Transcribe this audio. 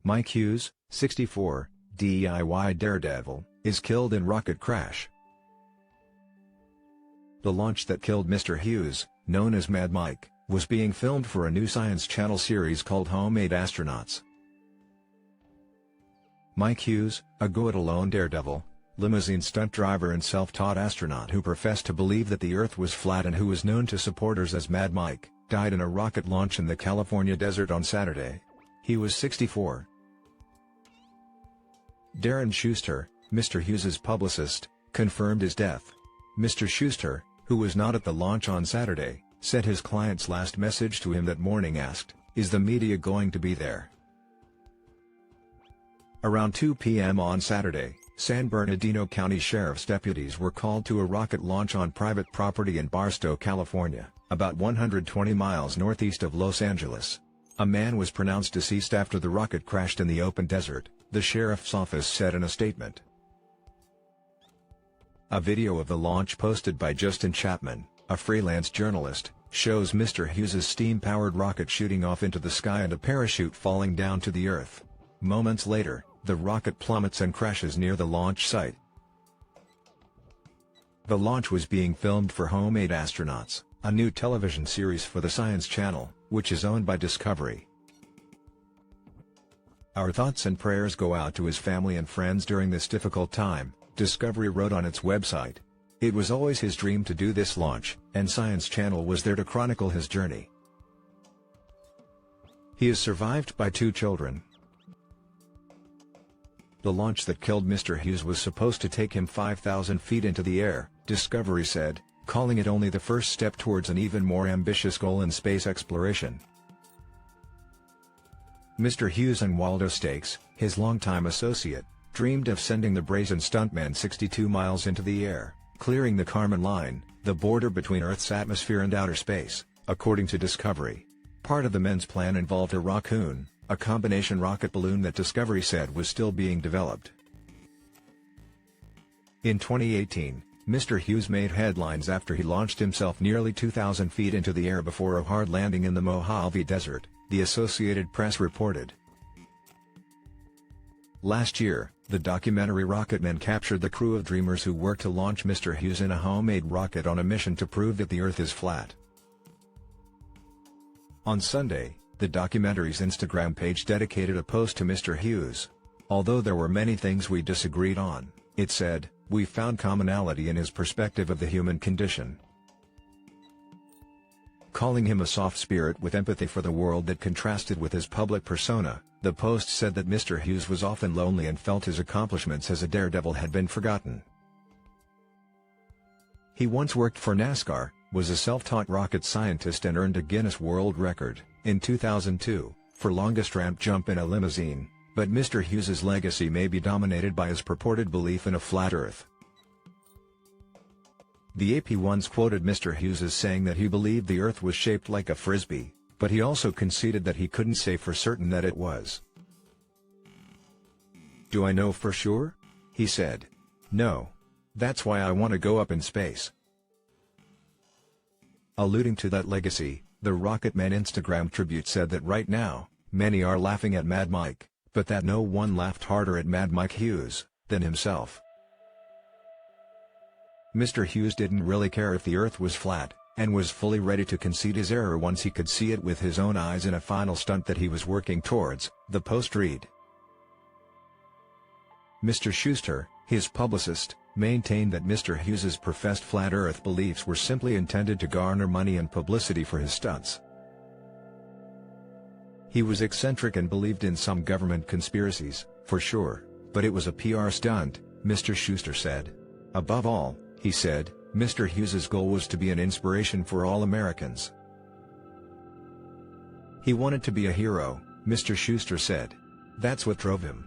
Mike Hughes, 64, DIY Daredevil, is killed in rocket crash. The launch that killed Mr. Hughes, known as Mad Mike, was being filmed for a new Science Channel series called Homemade Astronauts. Mike Hughes, a go-it-alone daredevil, limousine stunt driver and self-taught astronaut who professed to believe that the Earth was flat and who was known to supporters as Mad Mike, died in a rocket launch in the California desert on Saturday. He was 64. Darren Schuster, Mr. Hughes's publicist, confirmed his death. Mr. Schuster, who was not at the launch on Saturday, said his client's last message to him that morning asked, "Is the media going to be there?" Around 2 p.m. on Saturday, San Bernardino County Sheriff's deputies were called to a rocket launch on private property in Barstow, California, about 120 miles northeast of Los Angeles. A man was pronounced deceased after the rocket crashed in the open desert, the sheriff's office said in a statement. A video of the launch posted by Justin Chapman, a freelance journalist, shows Mr. Hughes's steam-powered rocket shooting off into the sky and a parachute falling down to the Earth. Moments later, the rocket plummets and crashes near the launch site. The launch was being filmed for Homemade Astronauts, a new television series for the Science Channel, which is owned by Discovery. "Our thoughts and prayers go out to his family and friends during this difficult time," Discovery wrote on its website. "It was always his dream to do this launch, and Science Channel was there to chronicle his journey. He is survived by 2 children." The launch that killed Mr. Hughes was supposed to take him 5,000 feet into the air, Discovery said, calling it only the first step towards an even more ambitious goal in space exploration. Mr. Hughes and Waldo Stakes, his longtime associate, dreamed of sending the brazen stuntman 62 miles into the air, clearing the Kármán line, the border between Earth's atmosphere and outer space, according to Discovery. Part of the men's plan involved a Raccoon, a combination rocket balloon that Discovery said was still being developed. In 2018, Mr. Hughes made headlines after he launched himself nearly 2,000 feet into the air before a hard landing in the Mojave Desert, the Associated Press reported. Last year, the documentary Rocketmen captured the crew of dreamers who worked to launch Mr. Hughes in a homemade rocket on a mission to prove that the Earth is flat. On Sunday, the documentary's Instagram page dedicated a post to Mr. Hughes. "Although there were many things we disagreed on," it said, "we found commonality in his perspective of the human condition." Calling him a soft spirit with empathy for the world that contrasted with his public persona, the post said that Mr. Hughes was often lonely and felt his accomplishments as a daredevil had been forgotten. He once worked for NASCAR, was a self-taught rocket scientist and earned a Guinness World Record, in 2002, for longest ramp jump in a limousine, but Mr. Hughes's legacy may be dominated by his purported belief in a flat Earth. The AP once quoted Mr. Hughes as saying that he believed the Earth was shaped like a frisbee, but he also conceded that he couldn't say for certain that it was. "Do I know for sure?" he said. "No. That's why I want to go up in space." Alluding to that legacy, the Rocketmen Instagram tribute said that right now, many are laughing at Mad Mike, but that no one laughed harder at Mad Mike Hughes than himself. Mr. Hughes didn't really care if the Earth was flat, and was fully ready to concede his error once he could see it with his own eyes in a final stunt that he was working towards, the post read. Mr. Schuster, his publicist, maintained that Mr. Hughes's professed flat Earth beliefs were simply intended to garner money and publicity for his stunts. "He was eccentric and believed in some government conspiracies, for sure, but it was a PR stunt," Mr. Schuster said. "Above all," he said, "Mr. Hughes's goal was to be an inspiration for all Americans. He wanted to be a hero," Mr. Schuster said. "That's what drove him."